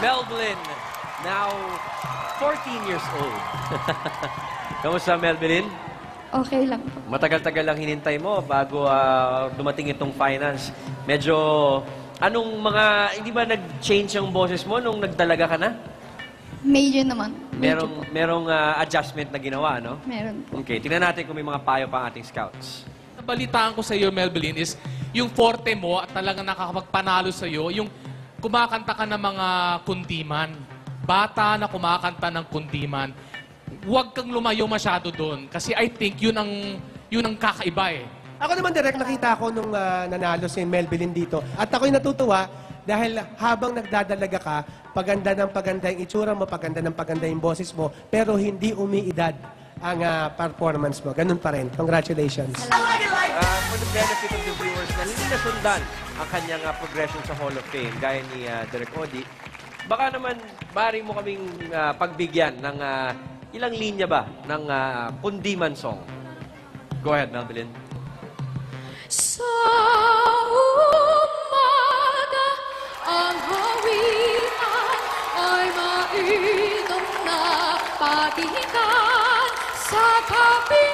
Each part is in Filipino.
Melvin, now 14 years old. Kamusta, Melvin? Okay lang po. Matagal-tagal lang hinintay mo bago dumating itong finals. Medyo, hindi ba nag-change ang boses mo nung nagdalaga ka na? Medyo naman. Merong adjustment na ginawa, no? Meron po. Okay, tingnan natin kung may mga payo pa ang ating scouts. Nabalitaan ko sa iyo, Melvin, is yung forte mo at talagang nakakapagpanalo sa iyo, yung kumakanta ka ng mga kundiman. Bata na kumakanta ng kundiman. Huwag kang lumayo masyado doon. Kasi I think yun ang kakaiba eh. Ako naman direct nakita ko nung nanalo si Melvin dito. At ako'y natutuwa dahil habang nagdadalaga ka, paganda yung itsura mo, paganda yung boses mo, pero hindi umiidad ang performance mo. Ganun pa rin. Congratulations. For the benefit of the viewers na hindi nasundan ang kanyang progression sa Hall of Fame, gaya ni Direk Odi, baka naman maaari mo kaming pagbigyan ng ilang linya ba ng kundiman song? Go ahead, Melvin. Sa umaga, ang hawian ay mainom na patikan. Sa gabi,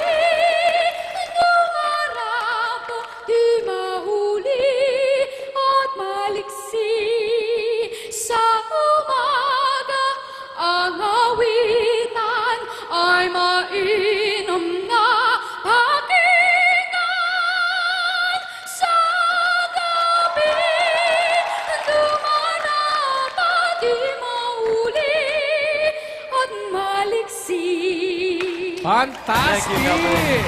nung araw mo di mahuli at maliksi. Sa umaga, ang hawian ay mainom na pakinggan. Sa gabi, dumanap at di mahuli at maliksi. Fantastic! Thank you, Melvin.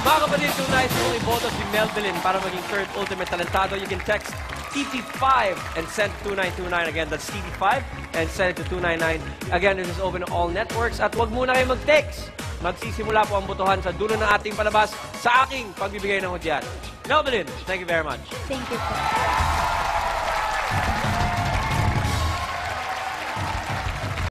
Mga kapatid, kung nais mong iboto si Melvin para maging third ultimate talentado, you can text TP5 and send 2929. Again, that's TP5 and send it to 299. Again, this is open to all networks. At huwag muna kayo mag-text. Magsisimula po ang botohan sa dulo ng ating palabas sa aking pagbibigay ng hudyat. Melvin, thank you very much. Thank you po.